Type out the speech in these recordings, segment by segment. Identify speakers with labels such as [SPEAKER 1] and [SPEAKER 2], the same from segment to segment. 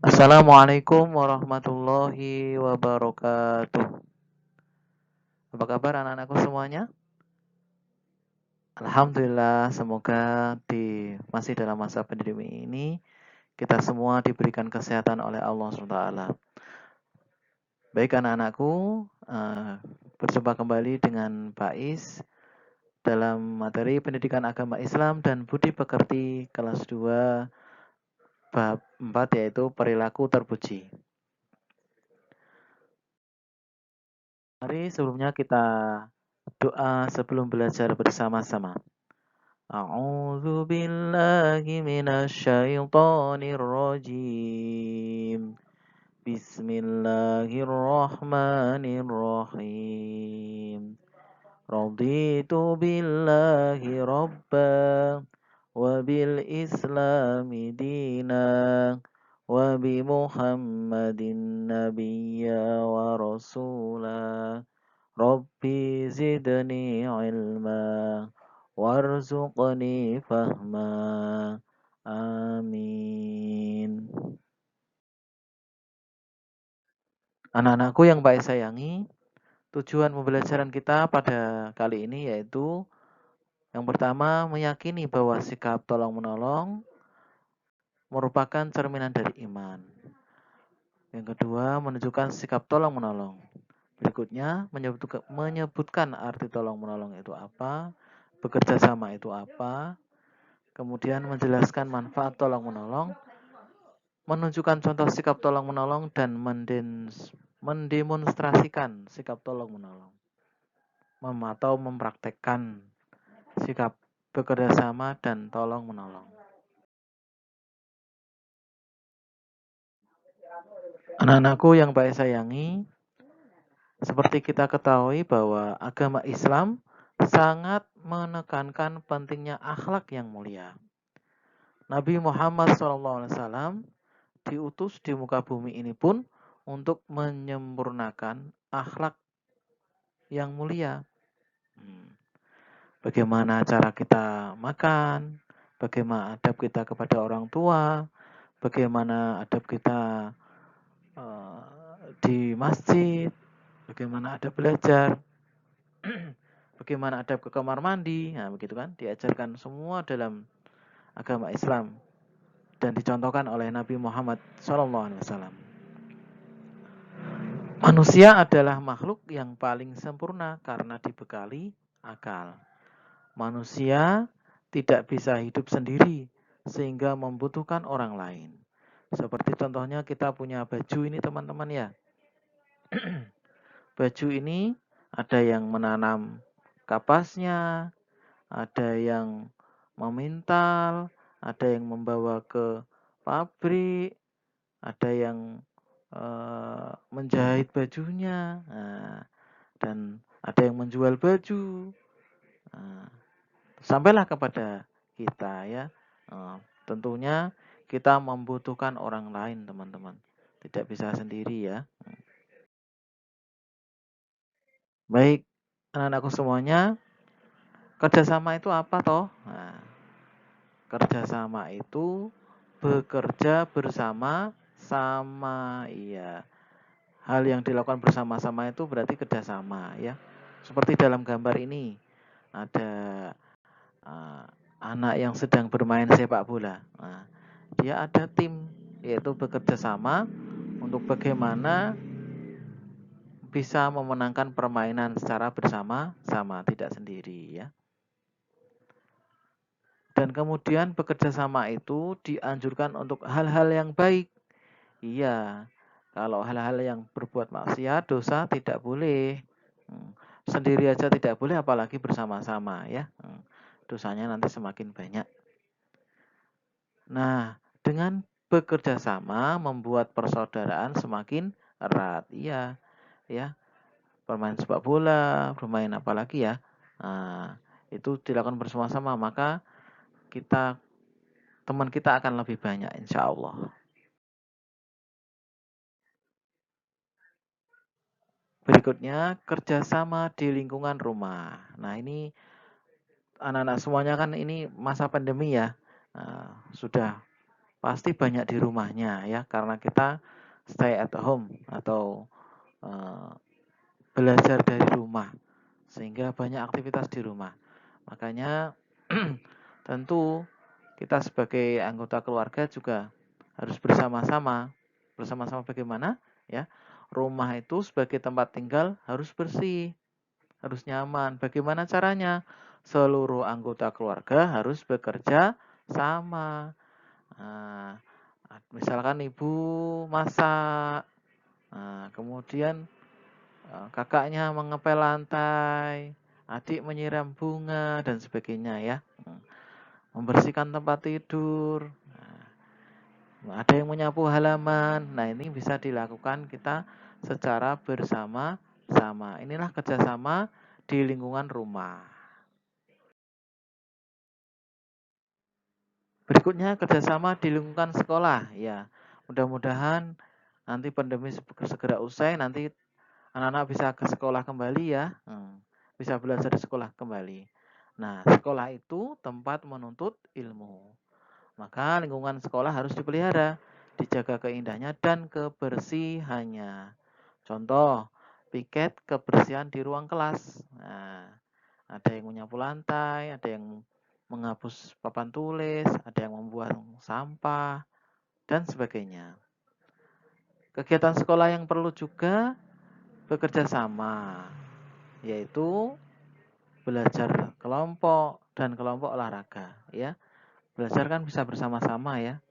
[SPEAKER 1] Assalamualaikum warahmatullahi wabarakatuh. Apa kabar anak-anakku semuanya? Alhamdulillah, semoga masih dalam masa pandemi ini kita semua diberikan kesehatan oleh Allah SWT. Baik anak-anakku, berjumpa kembali dengan Pak Is dalam materi pendidikan agama Islam dan budi pekerti kelas 2 bab 4 yaitu perilaku terpuji. Mari sebelumnya kita doa sebelum belajar bersama-sama. A'udzu billahi minasyaitonir rajim. Bismillahirrahmanirrahim. Raditu billahi rabba wa bil islami dina wa bi Muhammadin nabiyya wa rasula. Rabbi zidni ilma warzuqni fahma. Amin. Anak-anakku yang baik sayangi, tujuan pembelajaran kita pada kali ini yaitu yang pertama meyakini bahwa sikap tolong-menolong merupakan cerminan dari iman. Yang kedua menunjukkan sikap tolong-menolong. Berikutnya menyebutkan arti tolong-menolong itu apa, bekerja sama itu apa, kemudian menjelaskan manfaat tolong-menolong, menunjukkan contoh sikap tolong-menolong, dan mendemonstrasikan sikap tolong-menolong, atau mempraktekkan sikap bekerja sama dan tolong-menolong. Anak-anakku yang baik sayangi, seperti kita ketahui bahwa agama Islam sangat menekankan pentingnya akhlak yang mulia. Nabi Muhammad SAW diutus di muka bumi ini pun untuk menyempurnakan akhlak yang mulia. Bagaimana cara kita makan, bagaimana adab kita kepada orang tua, bagaimana adab kita di masjid, bagaimana adab belajar, bagaimana adab ke kamar mandi, nah begitu kan, diajarkan semua dalam agama Islam dan dicontohkan oleh Nabi Muhammad SAW. Manusia adalah makhluk yang paling sempurna karena dibekali akal. Manusia tidak bisa hidup sendiri sehingga membutuhkan orang lain. Seperti contohnya kita punya baju ini teman-teman ya. Baju ini ada yang menanam kapasnya, ada yang memintal, ada yang membawa ke pabrik, ada yang menjahit bajunya, dan ada yang menjual baju. Sampailah kepada kita ya. Tentunya kita membutuhkan orang lain teman-teman. Tidak bisa sendiri ya. Baik, anak-anakku semuanya, kerjasama itu apa toh? Nah, kerjasama itu bekerja bersama-sama, iya. Hal yang dilakukan bersama-sama itu berarti kerjasama ya. Seperti dalam gambar ini ada anak yang sedang bermain sepak bola. Nah, dia ada tim, yaitu bekerja sama untuk bagaimana bisa memenangkan permainan secara bersama-sama, tidak sendiri ya. Dan kemudian bekerja sama itu dianjurkan untuk hal-hal yang baik. Iya, kalau hal-hal yang berbuat maksiat, dosa tidak boleh. Sendiri aja tidak boleh, apalagi bersama-sama ya. Dosanya nanti semakin banyak. Nah, dengan bekerja sama membuat persaudaraan semakin erat. Iya, ya. Bermain sepak bola, bermain apa lagi ya. Nah, itu dilakukan bersama-sama, maka teman kita akan lebih banyak insya Allah. Berikutnya, kerjasama di lingkungan rumah. Nah, ini anak-anak semuanya kan ini masa pandemi ya. Sudah pasti banyak di rumahnya ya, karena kita stay at home atau belajar dari rumah, sehingga banyak aktivitas di rumah. Makanya tentu kita sebagai anggota keluarga juga harus bersama-sama. Bersama-sama bagaimana? Ya, rumah itu sebagai tempat tinggal harus bersih, harus nyaman. Bagaimana caranya? Seluruh anggota keluarga harus bekerja sama. Nah, misalkan ibu masak, nah, kemudian kakaknya mengepel lantai, adik menyiram bunga dan sebagainya ya. Membersihkan tempat tidur. Nah, ada yang menyapu halaman. Nah, ini bisa dilakukan kita secara bersama-sama. Inilah kerjasama di lingkungan rumah. Berikutnya kerjasama di lingkungan sekolah. Ya, mudah-mudahan nanti pandemi segera usai, nanti anak-anak bisa ke sekolah kembali ya. Bisa belajar di sekolah kembali. Nah, sekolah itu tempat menuntut ilmu. Maka lingkungan sekolah harus dipelihara, dijaga keindahannya dan kebersihannya. Contoh, piket kebersihan di ruang kelas. Nah, ada yang menyapu lantai, ada yang menghapus papan tulis, ada yang membuang sampah, dan sebagainya. Kegiatan sekolah yang perlu juga bekerja sama, yaitu belajar kelompok dan kelompok olahraga. Ya, belajar kan bisa bersama-sama ya.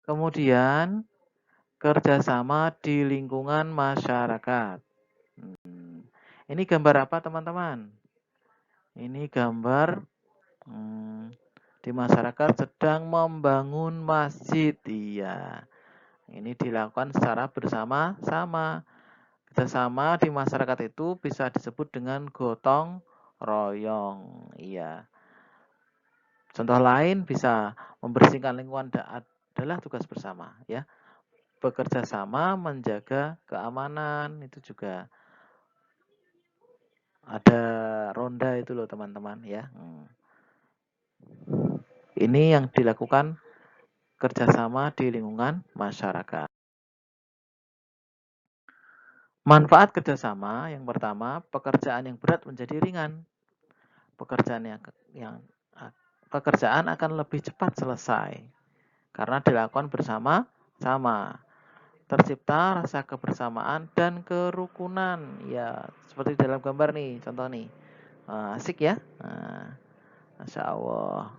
[SPEAKER 1] Kemudian kerjasama di lingkungan masyarakat. Ini gambar apa teman-teman? Ini gambar di masyarakat sedang membangun masjid. Iya, ini dilakukan secara bersama-sama. Kerjasama di masyarakat itu bisa disebut dengan gotong royong. Iya. Contoh lain bisa membersihkan lingkungan adalah tugas bersama. Ya, bekerja sama menjaga keamanan itu juga ada ronda itu loh teman-teman ya. Ini yang dilakukan kerjasama di lingkungan masyarakat. Manfaat kerjasama yang pertama, pekerjaan yang berat menjadi ringan. Pekerjaan yang pekerjaan akan lebih cepat selesai karena dilakukan bersama-sama. Tercipta rasa kebersamaan dan kerukunan. Ya, seperti dalam gambar nih, contoh nih. Asik ya. Masya Allah.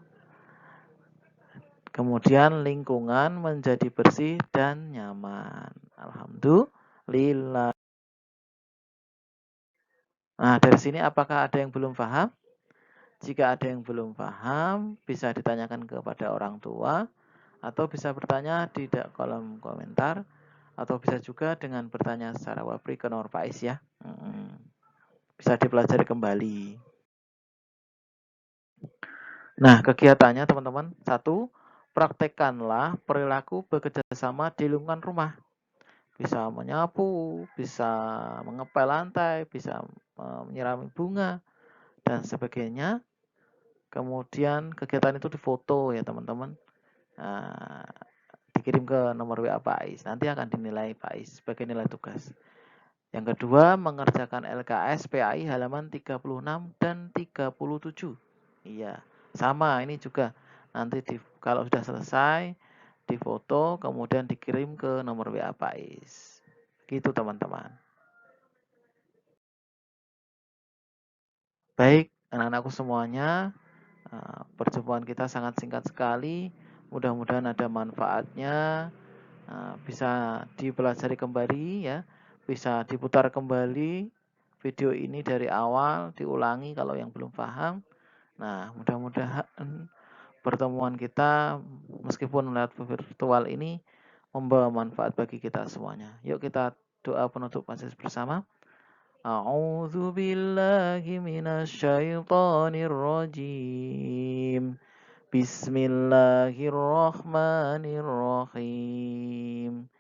[SPEAKER 1] Kemudian lingkungan menjadi bersih dan nyaman. Alhamdulillah. Nah, dari sini apakah ada yang belum paham? Jika ada yang belum paham, bisa ditanyakan kepada orang tua, atau bisa bertanya di kolom komentar, atau bisa juga dengan bertanya secara wapri ke nomor Pak Is ya. Bisa dipelajari kembali. Nah, kegiatannya teman-teman, 1, praktekkanlah perilaku bekerja sama di lingkungan rumah. Bisa menyapu, bisa mengepel lantai, bisa menyirami bunga, dan sebagainya. Kemudian kegiatan itu difoto ya teman-teman. Nah, dikirim ke nomor WA Pak Ais. Nanti akan dinilai Pak Ais sebagai nilai tugas. Yang kedua, mengerjakan LKS PAI halaman 36 dan 37. Iya, sama ini juga. Nanti kalau sudah selesai, difoto, kemudian dikirim ke nomor WA Pak Ais. Gitu teman-teman. Baik, anak-anakku semuanya, perjumpaan kita sangat singkat sekali. Mudah-mudahan ada manfaatnya. Bisa dipelajari kembali ya, bisa diputar kembali video ini dari awal, diulangi kalau yang belum paham. Nah, mudah-mudahan pertemuan kita meskipun lewat virtual ini membawa manfaat bagi kita semuanya. Yuk kita doa penutup majelis bersama. A'udzu billahi minasyaitonir rajim. Bismillahirrahmanirrahim.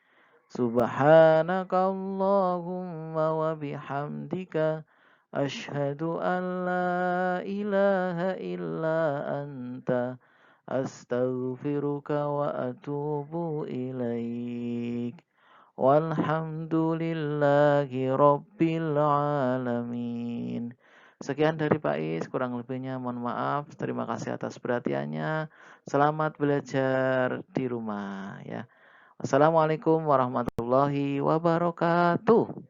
[SPEAKER 1] Subhanakallahumma wa bihamdika asyhadu an la ilaha illa anta astaghfiruka wa atubu ilaik. Walhamdulillahi rabbil alamin. Sekian dari Pak Is, kurang lebihnya mohon maaf. Terima kasih atas perhatiannya. Selamat belajar di rumah ya. Wassalamualaikum warahmatullahi wabarakatuh.